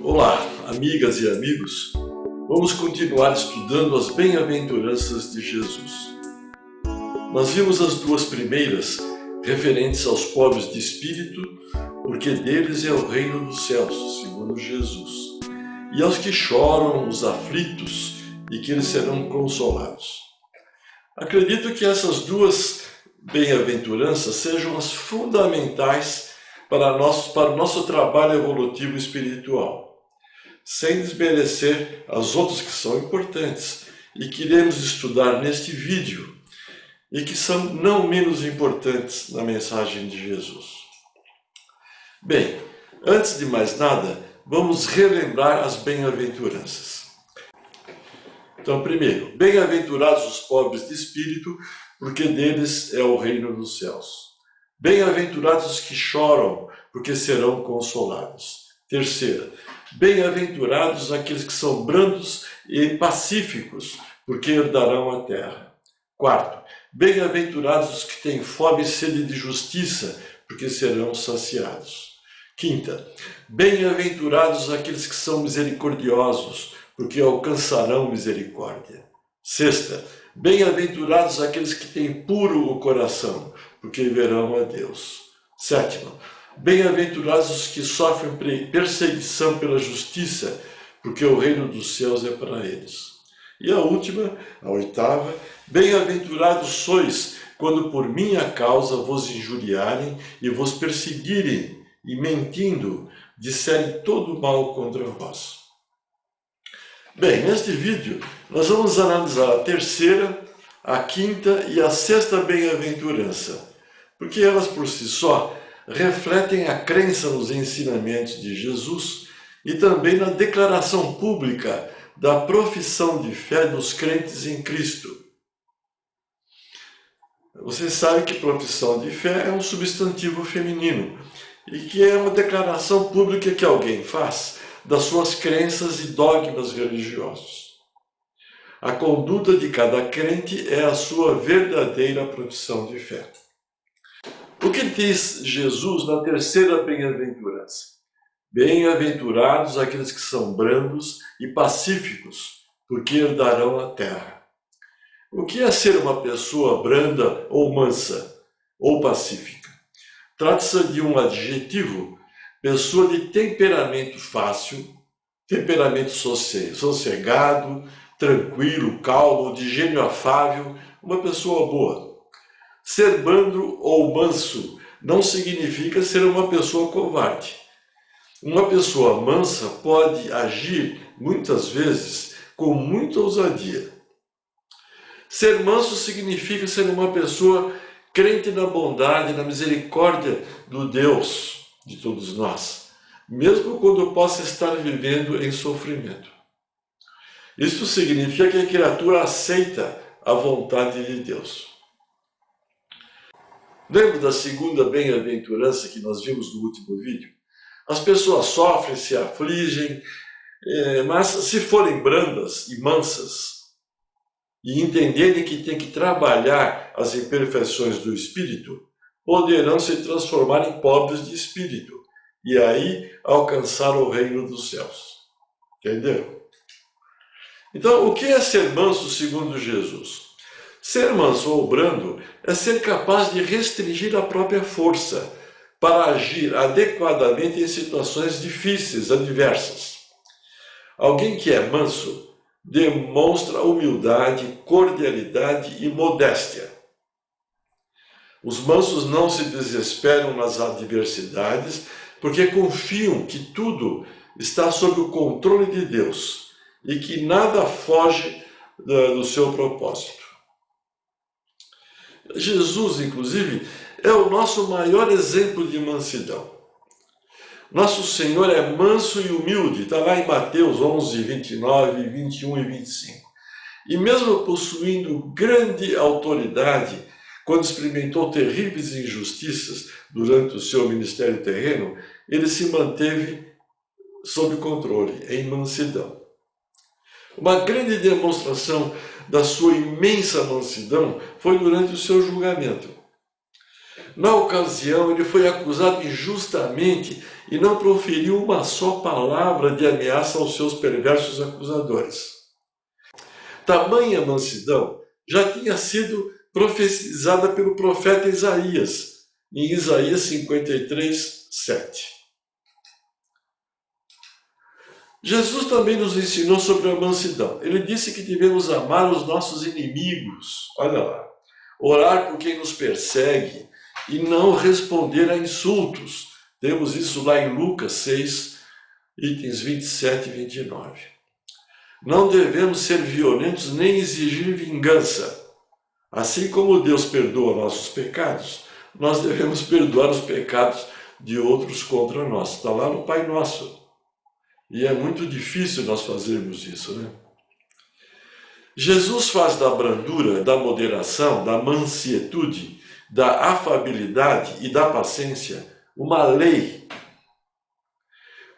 Olá, amigas e amigos. Vamos continuar estudando as bem-aventuranças de Jesus. Nós vimos as duas primeiras, referentes aos pobres de espírito, porque deles é o reino dos céus, segundo Jesus, e aos que choram, os aflitos, e que eles serão consolados. Acredito que essas duas bem-aventuranças sejam as fundamentais para o nosso trabalho evolutivo espiritual, sem desmerecer as outras que são importantes e que iremos estudar neste vídeo e que são não menos importantes na mensagem de Jesus. Bem, antes de mais nada, vamos relembrar as bem-aventuranças. Então, primeiro, bem-aventurados os pobres de espírito, porque deles é o reino dos céus. Bem-aventurados os que choram, porque serão consolados. Terceira, bem-aventurados aqueles que são brandos e pacíficos, porque herdarão a terra. Quarto, bem-aventurados os que têm fome e sede de justiça, porque serão saciados. Quinta, bem-aventurados aqueles que são misericordiosos, porque alcançarão misericórdia. Sexta, bem-aventurados aqueles que têm puro o coração, porque verão a Deus. Sétima, bem-aventurados os que sofrem perseguição pela justiça, porque o reino dos céus é para eles. E a última, a oitava, bem-aventurados sois, quando por minha causa vos injuriarem e vos perseguirem, e mentindo, disserem todo mal contra vós. Bem, neste vídeo nós vamos analisar a terceira, a quinta e a sexta bem-aventurança, porque elas por si só refletem a crença nos ensinamentos de Jesus e também na declaração pública da profissão de fé dos crentes em Cristo. Você sabe que profissão de fé é um substantivo feminino e que é uma declaração pública que alguém faz das suas crenças e dogmas religiosos. A conduta de cada crente é a sua verdadeira profissão de fé. O que diz Jesus na terceira bem-aventurança? Bem-aventurados aqueles que são brandos e pacíficos, porque herdarão a terra. O que é ser uma pessoa branda ou mansa ou pacífica? Trata-se de um adjetivo, pessoa de temperamento fácil, temperamento sossegado, tranquilo, calmo, de gênio afável, uma pessoa boa. Ser brando ou manso não significa ser uma pessoa covarde. Uma pessoa mansa pode agir, muitas vezes, com muita ousadia. Ser manso significa ser uma pessoa crente na bondade, na misericórdia do Deus de todos nós, mesmo quando possa estar vivendo em sofrimento. Isso significa que a criatura aceita a vontade de Deus. Lembra da segunda bem-aventurança que nós vimos no último vídeo? As pessoas sofrem, se afligem, mas se forem brandas e mansas e entenderem que tem que trabalhar as imperfeições do espírito, poderão se transformar em pobres de espírito e aí alcançar o reino dos céus. Entenderam? Então, o que é ser manso segundo Jesus? Ser manso ou brando é ser capaz de restringir a própria força para agir adequadamente em situações difíceis, adversas. Alguém que é manso demonstra humildade, cordialidade e modéstia. Os mansos não se desesperam nas adversidades, porque confiam que tudo está sob o controle de Deus e que nada foge do seu propósito. Jesus, inclusive, é o nosso maior exemplo de mansidão. Nosso Senhor é manso e humilde, está lá em Mateus 11, 29, 21 e 25. E mesmo possuindo grande autoridade, quando experimentou terríveis injustiças durante o seu ministério terreno, ele se manteve sob controle, em mansidão. Uma grande demonstração da sua imensa mansidão foi durante o seu julgamento. Na ocasião, ele foi acusado injustamente e não proferiu uma só palavra de ameaça aos seus perversos acusadores. Tamanha mansidão já tinha sido profetizada pelo profeta Isaías, em Isaías 53, 7. Jesus também nos ensinou sobre a mansidão. Ele disse que devemos amar os nossos inimigos, olha lá, orar por quem nos persegue e não responder a insultos. Temos isso lá em Lucas 6, itens 27 e 29. Não devemos ser violentos nem exigir vingança. Assim como Deus perdoa nossos pecados, nós devemos perdoar os pecados de outros contra nós. Está lá no Pai Nosso. E é muito difícil nós fazermos isso, né? Jesus faz da brandura, da moderação, da mansietude, da afabilidade e da paciência uma lei.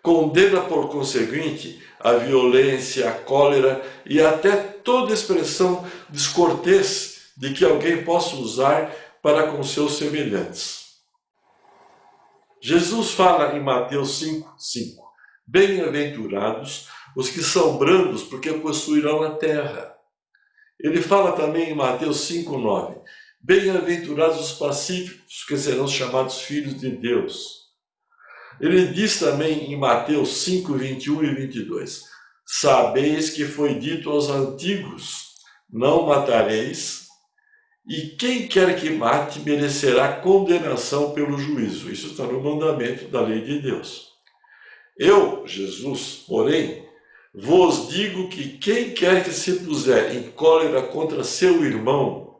Condena, por conseguinte, a violência, a cólera e até toda expressão descortês de que alguém possa usar para com seus semelhantes. Jesus fala em Mateus 5:5. Bem-aventurados os que são brandos, porque possuirão a terra. Ele fala também em Mateus 5:9. Bem-aventurados os pacíficos, que serão chamados filhos de Deus. Ele diz também em Mateus 5:21 e 22. Sabeis que foi dito aos antigos, não matareis, e quem quer que mate merecerá condenação pelo juízo. Isso está no mandamento da lei de Deus. Eu, Jesus, porém, vos digo que quem quer que se puser em cólera contra seu irmão,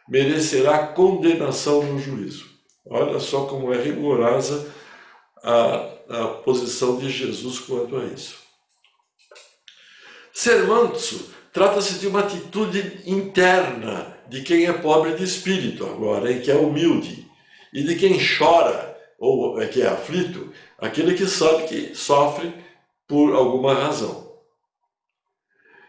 merecerá condenação no juízo. Olha só como é rigorosa a posição de Jesus quanto a isso. Ser manso trata-se de uma atitude interna de quem é pobre de espírito agora, e que é humilde, e de quem chora, ou que é aflito, aquele que sabe que sofre por alguma razão.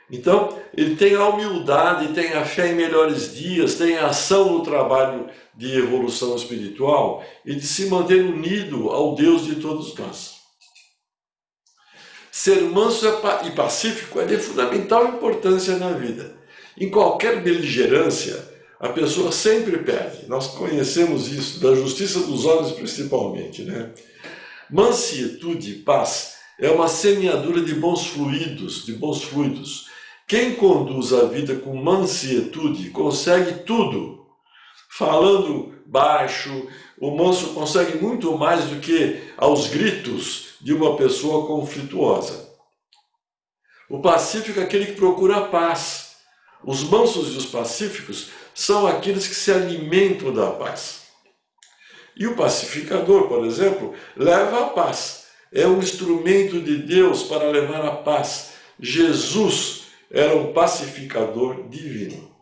Então, ele tem a humildade, tem a fé em melhores dias, tem a ação no trabalho de evolução espiritual e de se manter unido ao Deus de todos nós. Ser manso e pacífico é de fundamental importância na vida. Em qualquer beligerância, a pessoa sempre perde. Nós conhecemos isso, da justiça dos homens principalmente, né? Mansietude e paz é uma semeadura de bons fluidos. Quem conduz a vida com mansietude consegue tudo. Falando baixo, o manso consegue muito mais do que aos gritos de uma pessoa conflituosa. O pacífico é aquele que procura a paz. Os mansos e os pacíficos são aqueles que se alimentam da paz. E o pacificador, por exemplo, leva a paz. É um instrumento de Deus para levar a paz. Jesus era um pacificador divino.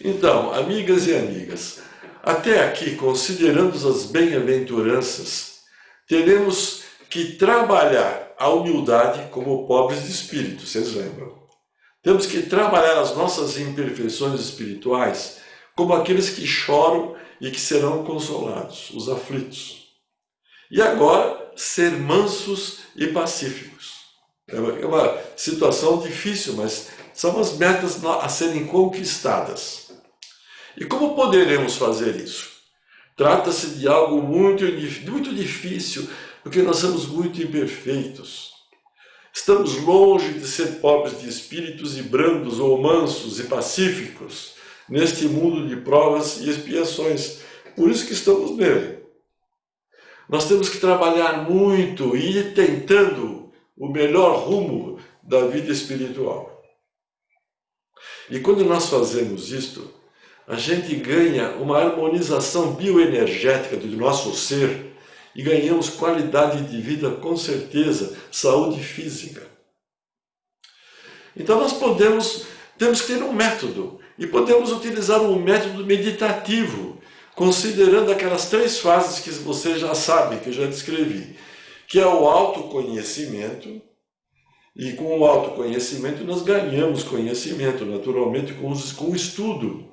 Então, amigas e amigas, até aqui, considerando as bem-aventuranças, teremos que trabalhar a humildade como pobres de espírito, vocês lembram? Temos que trabalhar as nossas imperfeições espirituais como aqueles que choram e que serão consolados, os aflitos. E agora, ser mansos e pacíficos. É uma situação difícil, mas são as metas a serem conquistadas. E como poderemos fazer isso? Trata-se de algo muito difícil, porque nós somos muito imperfeitos. Estamos longe de ser pobres de espíritos e brandos ou mansos e pacíficos neste mundo de provas e expiações. Por isso que estamos nele. Nós temos que trabalhar muito e ir tentando o melhor rumo da vida espiritual. E quando nós fazemos isto, a gente ganha uma harmonização bioenergética do nosso ser e ganhamos qualidade de vida com certeza, saúde física. Então nós temos que ter um método e podemos utilizar um método meditativo, considerando aquelas 3 fases que você já sabe, que eu já descrevi, que é o autoconhecimento, e com o autoconhecimento nós ganhamos conhecimento, naturalmente, com o estudo.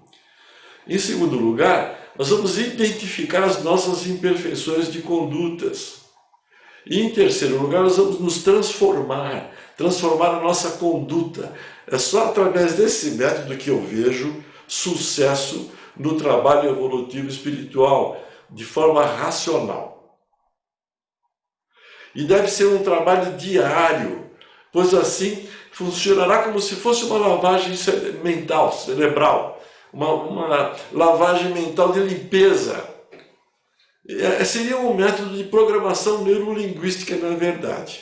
Em segundo lugar, Nós vamos identificar as nossas imperfeições de condutas. E em terceiro lugar, nós vamos nos transformar a nossa conduta. É só através desse método que eu vejo sucesso no trabalho evolutivo espiritual, de forma racional. E deve ser um trabalho diário, pois assim funcionará como se fosse uma lavagem mental, cerebral, uma lavagem mental de limpeza. Seria um método de programação neurolinguística, na verdade.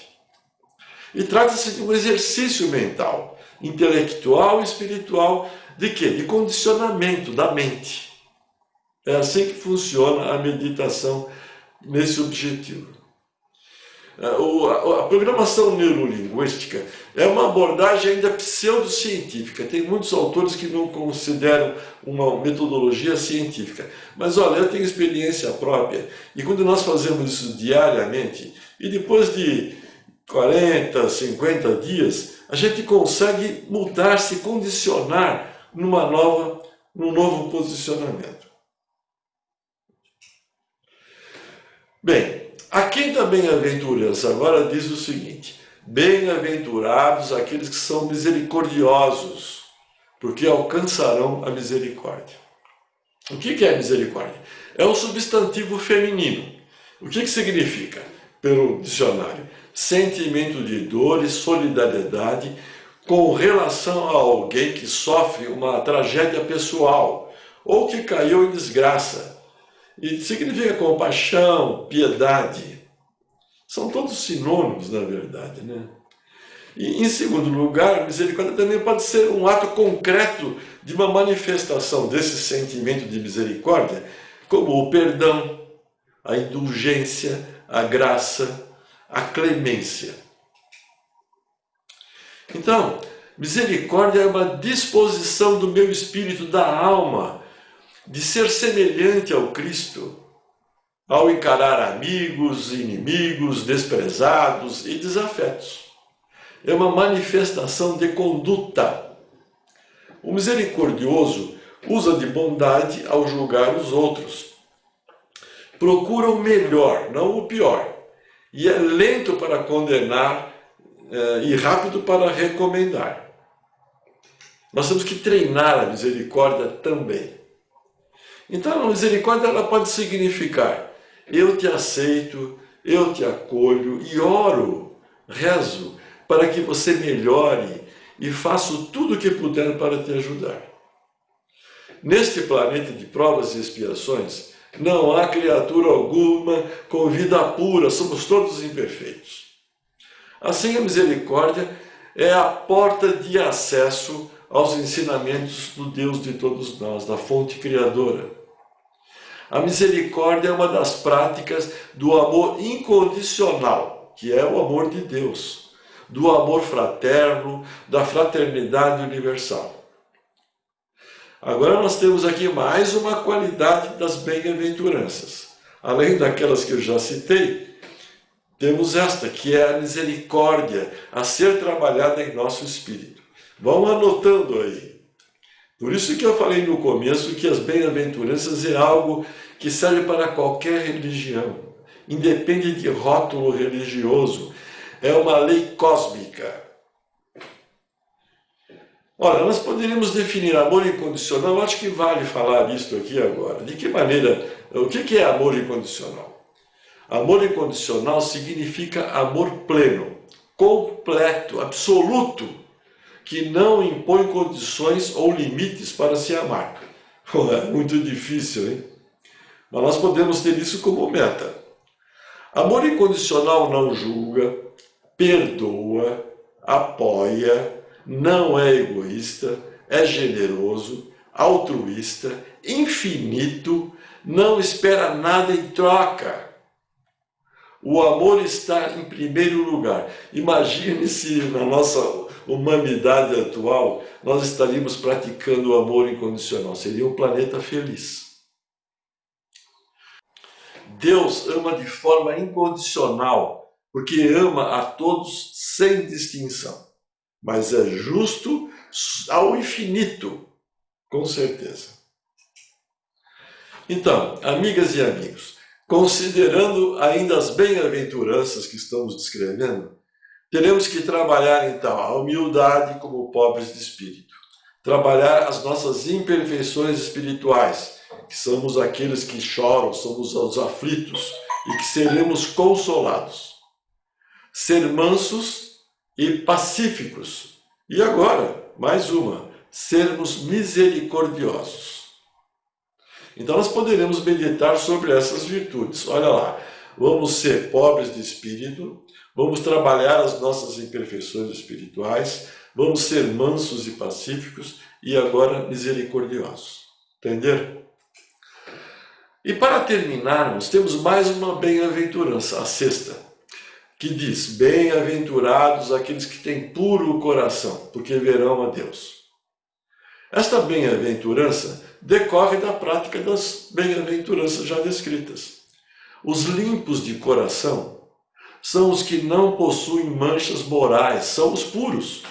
E trata-se de um exercício mental, intelectual e espiritual, de quê? De condicionamento da mente. É assim que funciona a meditação nesse objetivo. A programação neurolinguística é uma abordagem ainda pseudocientífica. Tem muitos autores que não consideram uma metodologia científica. Mas olha, eu tenho experiência própria, e quando nós fazemos isso diariamente, e depois de 40, 50 dias, a gente consegue mudar, se condicionar num novo posicionamento. Bem, a quinta bem-aventurança agora diz o seguinte: bem-aventurados aqueles que são misericordiosos, porque alcançarão a misericórdia. O que é misericórdia? É um substantivo feminino. O que significa, pelo dicionário? Sentimento de dor e solidariedade com relação a alguém que sofre uma tragédia pessoal ou que caiu em desgraça. E significa compaixão, piedade. São todos sinônimos, na verdade, né? E, em segundo lugar, misericórdia também pode ser um ato concreto de uma manifestação desse sentimento de misericórdia, como o perdão, a indulgência, a graça, a clemência. Então, misericórdia é uma disposição do meu espírito, da alma, de ser semelhante ao Cristo, ao encarar amigos, inimigos, desprezados e desafetos. É uma manifestação de conduta. O misericordioso usa de bondade ao julgar os outros. Procura o melhor, não o pior. E é lento para condenar e rápido para recomendar. Nós temos que treinar a misericórdia também. Então, a misericórdia ela pode significar: eu te aceito, eu te acolho e oro, rezo, para que você melhore e faço tudo o que puder para te ajudar. Neste planeta de provas e expiações, não há criatura alguma com vida pura, somos todos imperfeitos. Assim, a misericórdia é a porta de acesso aos ensinamentos do Deus de todos nós, da fonte criadora. A misericórdia é uma das práticas do amor incondicional, que é o amor de Deus, do amor fraterno, da fraternidade universal. Agora nós temos aqui mais uma qualidade das bem-aventuranças. Além daquelas que eu já citei, temos esta, que é a misericórdia, a ser trabalhada em nosso espírito. Vão anotando aí. Por isso que eu falei no começo que as bem-aventuranças é algo que serve para qualquer religião, independe de rótulo religioso. É uma lei cósmica. Olha, nós poderíamos definir amor incondicional, acho que vale falar isto aqui agora. De que maneira, o que é amor incondicional? Amor incondicional significa amor pleno, completo, absoluto, que não impõe condições ou limites para se amar. É muito difícil, hein? Mas nós podemos ter isso como meta. Amor incondicional não julga, perdoa, apoia, não é egoísta, é generoso, altruísta, infinito, não espera nada em troca. O amor está em primeiro lugar. Imagine se na nossa humanidade atual nós estaríamos praticando o amor incondicional. Seria um planeta feliz. Deus ama de forma incondicional, porque ama a todos sem distinção. Mas é justo ao infinito, com certeza. Então, amigas e amigos, considerando ainda as bem-aventuranças que estamos descrevendo, teremos que trabalhar então a humildade como pobres de espírito, trabalhar as nossas imperfeições espirituais, que somos aqueles que choram, somos os aflitos e que seremos consolados, ser mansos e pacíficos, e agora, mais uma, sermos misericordiosos. Então nós poderemos meditar sobre essas virtudes. Olha lá, vamos ser pobres de espírito, vamos trabalhar as nossas imperfeições espirituais, vamos ser mansos e pacíficos e agora misericordiosos. Entenderam? E para terminarmos, temos mais uma bem-aventurança, a sexta, que diz: bem-aventurados aqueles que têm puro coração, porque verão a Deus. Esta bem-aventurança decorre da prática das bem-aventuranças já descritas. Os limpos de coração são os que não possuem manchas morais, são os puros,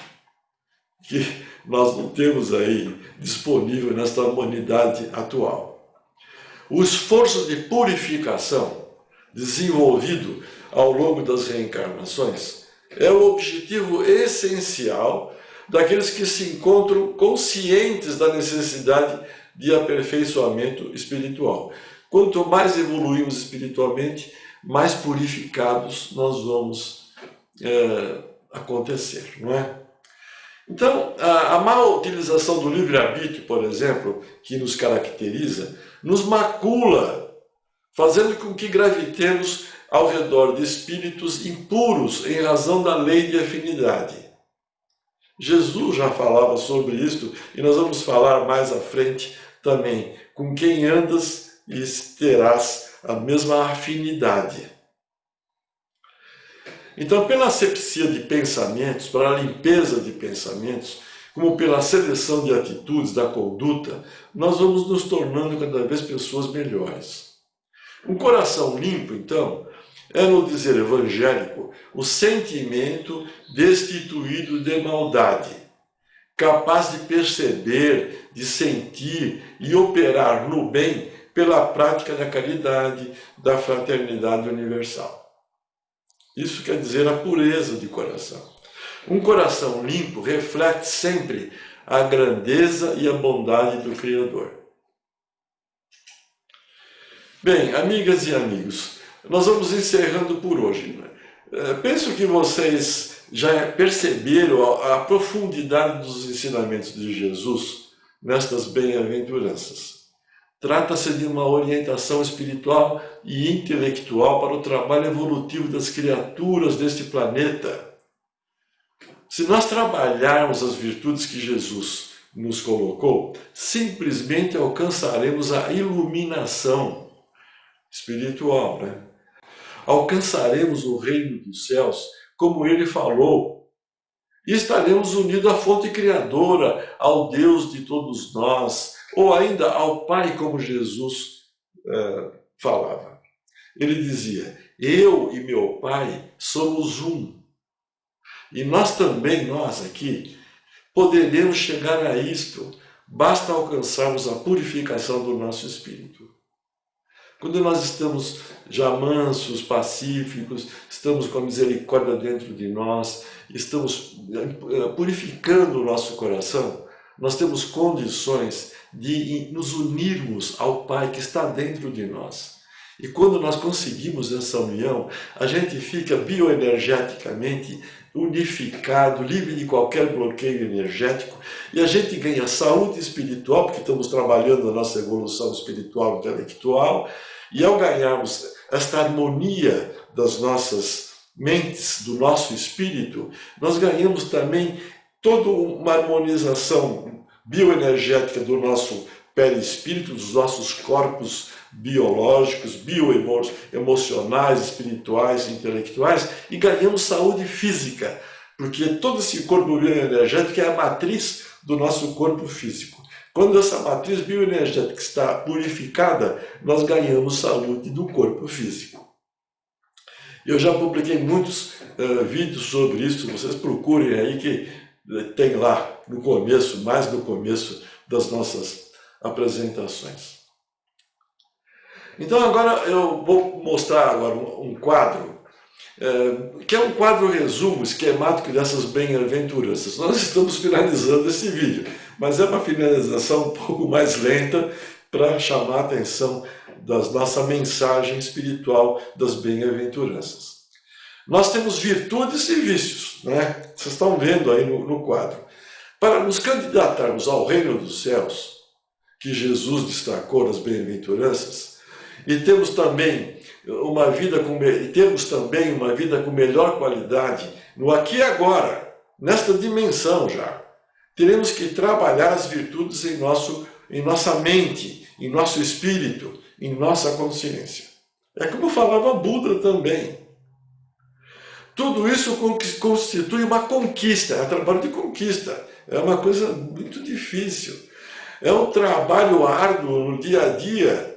que nós não temos aí disponível nesta humanidade atual. O esforço de purificação desenvolvido ao longo das reencarnações é o objetivo essencial daqueles que se encontram conscientes da necessidade de aperfeiçoamento espiritual. Quanto mais evoluímos espiritualmente, mais purificados nós vamos acontecer, não é? Então, a má utilização do livre-arbítrio, por exemplo, que nos caracteriza, nos macula, fazendo com que gravitemos ao redor de espíritos impuros em razão da lei de afinidade. Jesus já falava sobre isto e nós vamos falar mais à frente também. Com quem andas e terás a mesma afinidade. Então, pela asepsia de pensamentos, pela limpeza de pensamentos, como pela seleção de atitudes, da conduta, nós vamos nos tornando cada vez pessoas melhores. Um coração limpo, então, é, no dizer evangélico, o sentimento destituído de maldade, capaz de perceber, de sentir e operar no bem pela prática da caridade, da fraternidade universal. Isso quer dizer a pureza de coração. Um coração limpo reflete sempre a grandeza e a bondade do Criador. Bem, amigas e amigos, nós vamos encerrando por hoje. Penso que vocês já perceberam a profundidade dos ensinamentos de Jesus nestas bem-aventuranças. Trata-se de uma orientação espiritual e intelectual para o trabalho evolutivo das criaturas deste planeta. Se nós trabalharmos as virtudes que Jesus nos colocou, simplesmente alcançaremos a iluminação espiritual, né? Alcançaremos o reino dos céus, como ele falou, e estaremos unidos à fonte criadora, ao Deus de todos nós, ou ainda ao Pai, como Jesus falava. Ele dizia: eu e meu Pai somos um. E nós também, nós aqui, poderemos chegar a isto, basta alcançarmos a purificação do nosso espírito. Quando nós estamos já mansos, pacíficos, estamos com a misericórdia dentro de nós, estamos purificando o nosso coração, nós temos condições de nos unirmos ao Pai que está dentro de nós. E quando nós conseguimos essa união, a gente fica bioenergeticamente unificado, livre de qualquer bloqueio energético, e a gente ganha saúde espiritual, porque estamos trabalhando a nossa evolução espiritual e intelectual, e ao ganharmos esta harmonia das nossas mentes, do nosso espírito, nós ganhamos também toda uma harmonização bioenergética do nosso perispírito, dos nossos corpos biológicos, bioemocionais, espirituais, intelectuais, e ganhamos saúde física, porque todo esse corpo bioenergético é a matriz do nosso corpo físico. Quando essa matriz bioenergética está purificada, nós ganhamos saúde do corpo físico. Eu já publiquei muitos vídeos sobre isso, vocês procurem aí que tem lá no começo, mais no começo das nossas apresentações. Então agora eu vou mostrar agora um quadro, que é um quadro resumo, esquemático dessas bem-aventuranças. Nós estamos finalizando esse vídeo, mas é uma finalização um pouco mais lenta para chamar a atenção da nossa mensagem espiritual das bem-aventuranças. Nós temos virtudes e vícios, né? Vocês estão vendo aí no quadro. Para nos candidatarmos ao reino dos céus, que Jesus destacou nas bem-aventuranças, e temos também uma vida com melhor qualidade no aqui e agora, nesta dimensão já. Teremos que trabalhar as virtudes em nossa mente, em nosso espírito, em nossa consciência. É como falava Buda também. Tudo isso constitui uma conquista, é um trabalho de conquista. É uma coisa muito difícil. É um trabalho árduo no dia a dia.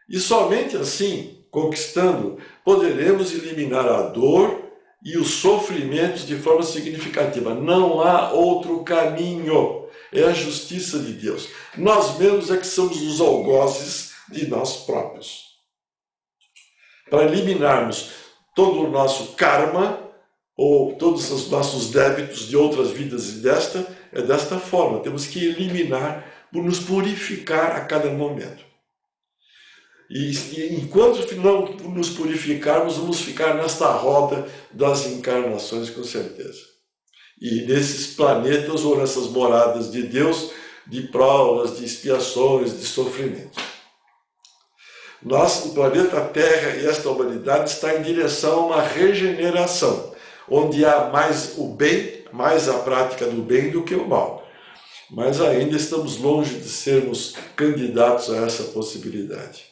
E somente assim, conquistando, poderemos eliminar a dor e os sofrimentos de forma significativa. Não há outro caminho. É a justiça de Deus. Nós mesmos é que somos os algozes de nós próprios. Para eliminarmos todo o nosso karma, ou todos os nossos débitos de outras vidas e é desta forma. Temos que eliminar, por nos purificar a cada momento. E enquanto não nos purificarmos, vamos ficar nesta roda das encarnações com certeza. E nesses planetas ou nessas moradas de Deus, de provas, de expiações, de sofrimentos. O planeta Terra e esta humanidade está em direção a uma regeneração, onde há mais o bem, mais a prática do bem do que o mal. Mas ainda estamos longe de sermos candidatos a essa possibilidade.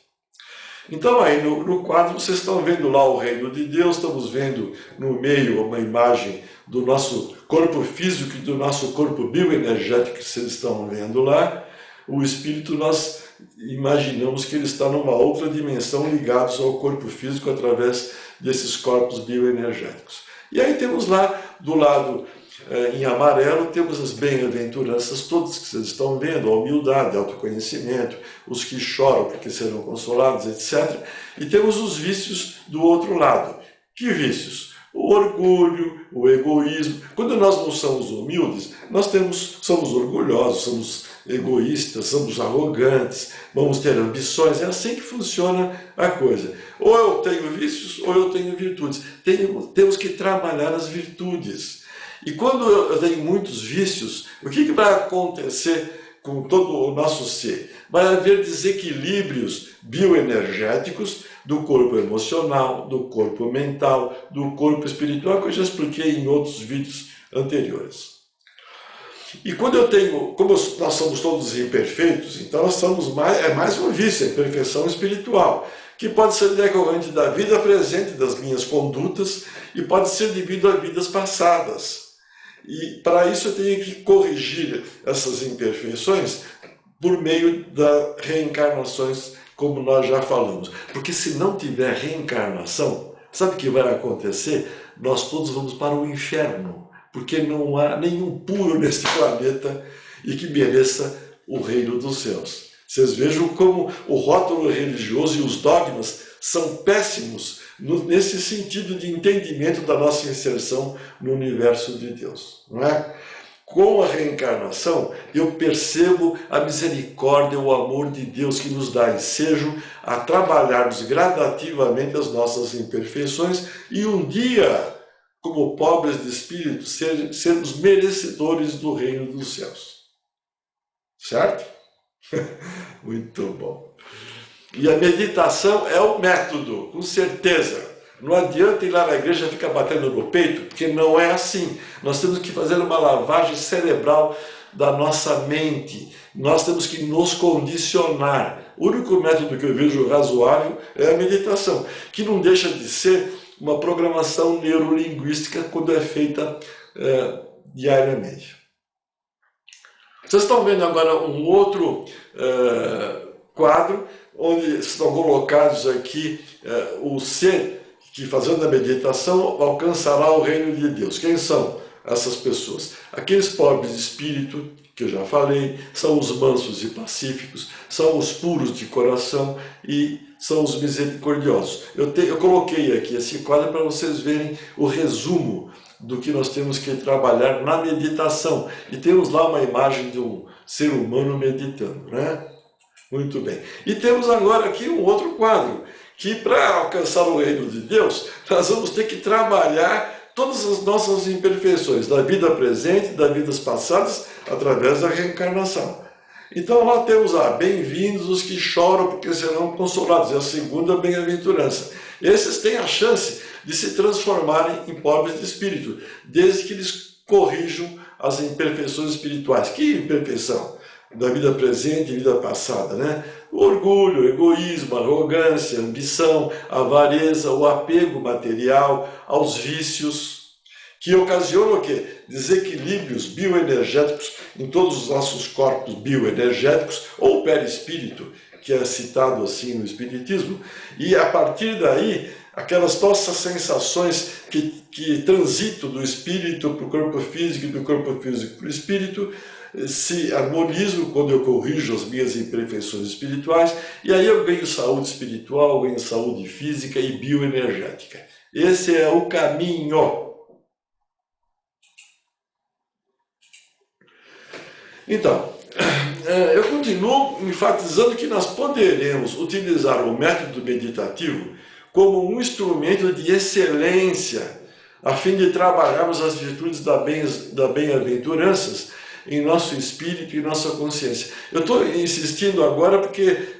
Então aí no quadro vocês estão vendo lá o reino de Deus, estamos vendo no meio uma imagem do nosso corpo físico e do nosso corpo bioenergético que vocês estão vendo lá. O espírito, nós imaginamos que ele está numa outra dimensão ligados ao corpo físico através desses corpos bioenergéticos. E aí temos lá do lado em amarelo, temos as bem-aventuranças todas que vocês estão vendo, a humildade, o autoconhecimento, os que choram porque serão consolados, etc. E temos os vícios do outro lado. Que vícios? O orgulho, o egoísmo. Quando nós não somos humildes, somos orgulhosos, somos egoístas, somos arrogantes, vamos ter ambições. É assim que funciona a coisa. Ou eu tenho vícios, ou eu tenho virtudes. Temos que trabalhar as virtudes. E quando eu tenho muitos vícios, o que vai acontecer com todo o nosso ser? Vai haver desequilíbrios bioenergéticos do corpo emocional, do corpo mental, do corpo espiritual, que eu já expliquei em outros vídeos anteriores. E quando como nós somos todos imperfeitos, então é mais um vício, a imperfeição espiritual, que pode ser decorrente da vida presente, das minhas condutas, e pode ser devido a vidas passadas. E para isso eu tenho que corrigir essas imperfeições por meio das reencarnações, como nós já falamos. Porque se não tiver reencarnação, sabe o que vai acontecer? Nós todos vamos para o inferno, porque não há nenhum puro neste planeta e que mereça o reino dos céus. Vocês vejam como o rótulo religioso e os dogmas são péssimos nesse sentido de entendimento da nossa inserção no universo de Deus, não é? Com a reencarnação, eu percebo a misericórdia, o amor de Deus que nos dá ensejo a trabalharmos gradativamente as nossas imperfeições e um dia, como pobres de espírito, sermos merecedores do reino dos céus. Certo? Muito bom. E a meditação é o método, com certeza. Não adianta ir lá na igreja e ficar batendo no peito, porque não é assim. Nós temos que fazer uma lavagem cerebral da nossa mente. Nós temos que nos condicionar. O único método que eu vejo razoável é a meditação, que não deixa de ser uma programação neurolinguística quando é feita diariamente. Vocês estão vendo agora um outro quadro, onde estão colocados aqui o ser que, fazendo a meditação, alcançará o reino de Deus. Quem são? essas pessoas. Aqueles pobres de espírito, que eu já falei, são os mansos e pacíficos, são os puros de coração e são os misericordiosos. Eu coloquei aqui esse quadro para vocês verem o resumo do que nós temos que trabalhar na meditação. E temos lá uma imagem de um ser humano meditando, né? Muito bem. E temos agora aqui um outro quadro, que para alcançar o reino de Deus, nós vamos ter que trabalhar todas as nossas imperfeições, da vida presente, das vidas passadas, através da reencarnação. Então lá temos bem-vindos os que choram porque serão consolados, é a segunda bem-aventurança. Esses têm a chance de se transformarem em pobres de espírito, desde que eles corrijam as imperfeições espirituais. Que imperfeição? Da vida presente e vida passada, né? O orgulho, o egoísmo, a arrogância, a ambição, a avareza, o apego material aos vícios, que ocasionam o quê? Desequilíbrios bioenergéticos em todos os nossos corpos bioenergéticos, ou perispírito, que é citado assim no Espiritismo, e a partir daí, aquelas nossas sensações que transitam do espírito para o corpo físico e do corpo físico para o espírito, se harmonizam quando eu corrijo as minhas imperfeições espirituais, e aí eu ganho saúde espiritual, ganho saúde física e bioenergética. Esse é o caminho. Então, eu continuo enfatizando que nós poderemos utilizar o método meditativo como um instrumento de excelência, a fim de trabalharmos as virtudes da bem-aventuranças em nosso espírito e nossa consciência. Eu estou insistindo agora porque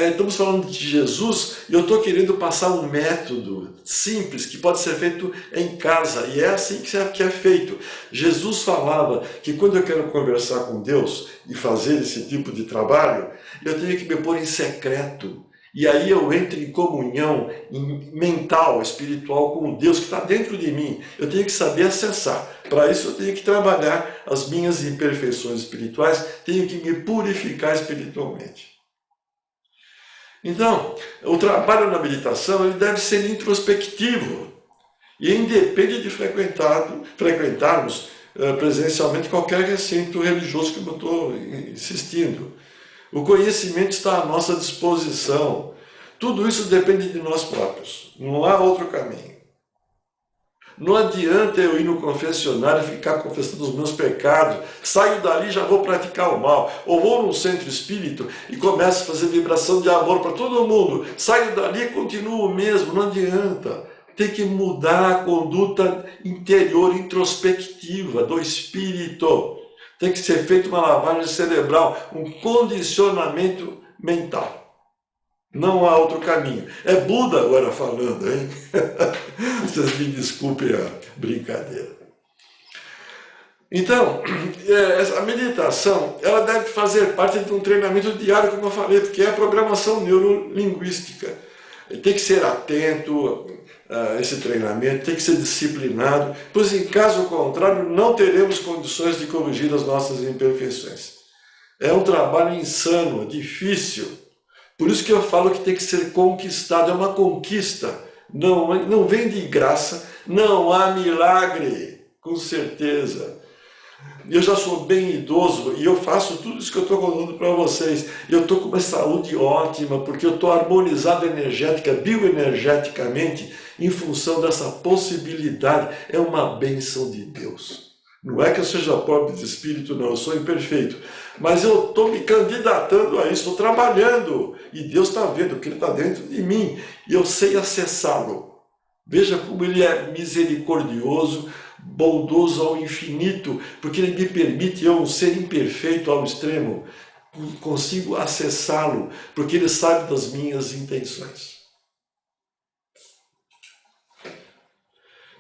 estamos falando de Jesus e eu estou querendo passar um método simples que pode ser feito em casa, e é assim que é feito. Jesus falava que quando eu quero conversar com Deus e fazer esse tipo de trabalho, eu tenho que me pôr em secreto. E aí eu entro em comunhão mental, espiritual com o Deus que está dentro de mim. Eu tenho que saber acessar. Para isso eu tenho que trabalhar as minhas imperfeições espirituais, tenho que me purificar espiritualmente. Então, o trabalho na meditação ele deve ser introspectivo e independe de frequentarmos presencialmente qualquer recinto religioso que eu estou insistindo. O conhecimento está à nossa disposição. Tudo isso depende de nós próprios. Não há outro caminho. Não adianta eu ir no confessionário e ficar confessando os meus pecados. Saio dali e já vou praticar o mal. Ou vou num centro espírita e começo a fazer vibração de amor para todo mundo. Saio dali e continuo o mesmo. Não adianta. Tem que mudar a conduta interior, introspectiva do espírito. Tem que ser feita uma lavagem cerebral, um condicionamento mental. Não há outro caminho. É Buda agora falando, hein? Vocês me desculpem a brincadeira. Então, a meditação, ela deve fazer parte de um treinamento diário, como eu falei, porque é a programação neurolinguística. Tem que ser atento a esse treinamento, tem que ser disciplinado, pois em caso contrário não teremos condições de corrigir as nossas imperfeições. É um trabalho insano, difícil. Por isso que eu falo que tem que ser conquistado, é uma conquista. Não vem de graça, não há milagre, com certeza. Eu já sou bem idoso e eu faço tudo isso que eu estou contando para vocês. Eu estou com uma saúde ótima, porque eu estou harmonizado energética, bioenergeticamente, em função dessa possibilidade. É uma bênção de Deus. Não é que eu seja pobre de espírito, não, eu sou imperfeito. Mas eu estou me candidatando a isso, estou trabalhando. E Deus está vendo que Ele está dentro de mim. E eu sei acessá-lo. Veja como Ele é misericordioso, bondoso ao infinito, porque Ele me permite, eu, um ser imperfeito ao extremo, consigo acessá-lo, porque Ele sabe das minhas intenções.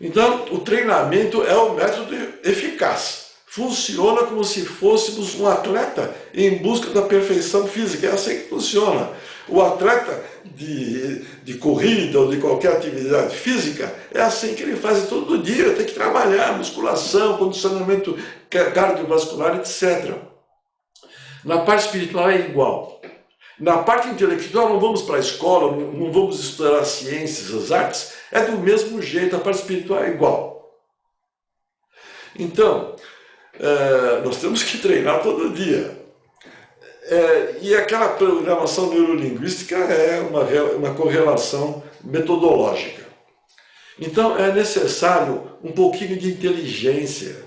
Então, o treinamento é um método eficaz. Funciona como se fôssemos um atleta em busca da perfeição física. É assim que funciona. O atleta de corrida ou de qualquer atividade física, é assim que ele faz todo dia. Tem que trabalhar musculação, condicionamento cardiovascular, etc. Na parte espiritual é igual. Na parte intelectual não vamos para a escola, não vamos estudar as ciências, as artes. É do mesmo jeito, a parte espiritual é igual. Então, nós temos que treinar todo dia. E aquela programação neurolinguística é uma correlação metodológica. Então é necessário um pouquinho de inteligência,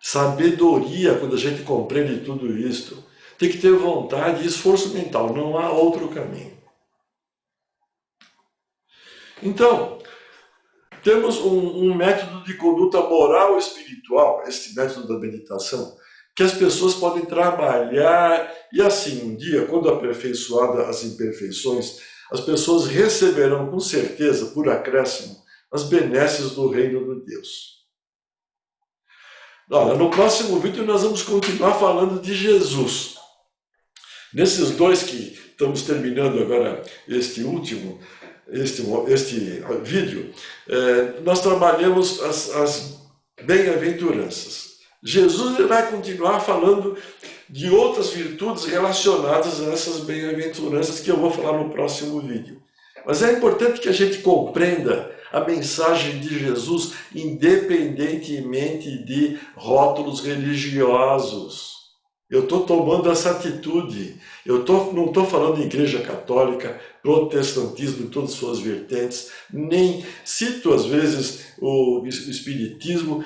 sabedoria quando a gente compreende tudo isso. Tem que ter vontade e esforço mental, não há outro caminho. Então, temos um método de conduta moral e espiritual, este método da meditação, que as pessoas podem trabalhar e assim, um dia, quando aperfeiçoadas as imperfeições, as pessoas receberão com certeza, por acréscimo, as benesses do reino de Deus. Olha, no próximo vídeo nós vamos continuar falando de Jesus. Nesses dois que estamos terminando agora, este vídeo, nós trabalhamos as bem-aventuranças. Jesus vai continuar falando de outras virtudes relacionadas a essas bem-aventuranças que eu vou falar no próximo vídeo. Mas é importante que a gente compreenda a mensagem de Jesus independentemente de rótulos religiosos. Eu estou tomando essa atitude. Não estou falando de igreja católica, protestantismo em todas as suas vertentes, nem cito às vezes o espiritismo,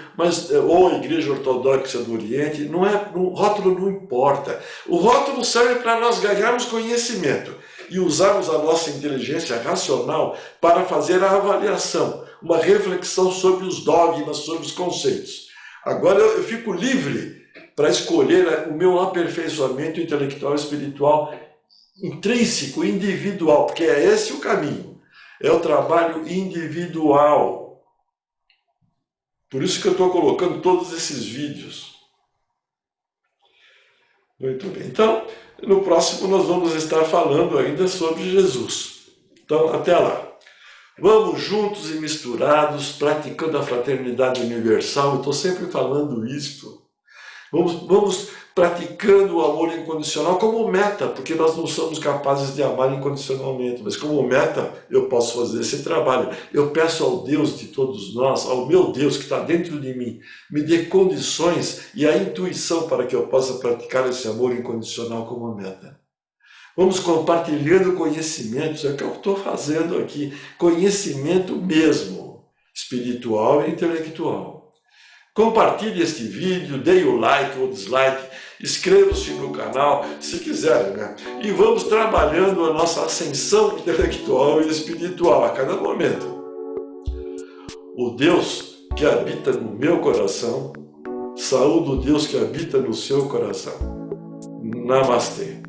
ou a igreja ortodoxa do Oriente. O rótulo não importa. O rótulo serve para nós ganharmos conhecimento e usarmos a nossa inteligência racional para fazer a avaliação, uma reflexão sobre os dogmas, sobre os conceitos. Agora eu fico livre para escolher o meu aperfeiçoamento intelectual e espiritual intrínseco, individual, porque é esse o caminho, é o trabalho individual. Por isso que eu estou colocando todos esses vídeos. Muito bem, então, no próximo nós vamos estar falando ainda sobre Jesus. Então, até lá. Vamos juntos e misturados, praticando a fraternidade universal. Eu estou sempre falando isto. Vamos praticando o amor incondicional como meta, porque nós não somos capazes de amar incondicionalmente, mas como meta eu posso fazer esse trabalho. Eu peço ao Deus de todos nós, ao meu Deus que está dentro de mim, me dê condições e a intuição para que eu possa praticar esse amor incondicional como meta. Vamos compartilhando conhecimentos, é o que eu estou fazendo aqui, conhecimento mesmo, espiritual e intelectual. Compartilhe este vídeo, dê o like ou dislike, inscreva-se no canal, se quiser, né? E vamos trabalhando a nossa ascensão intelectual e espiritual a cada momento. O Deus que habita no meu coração, saúde o Deus que habita no seu coração. Namastê.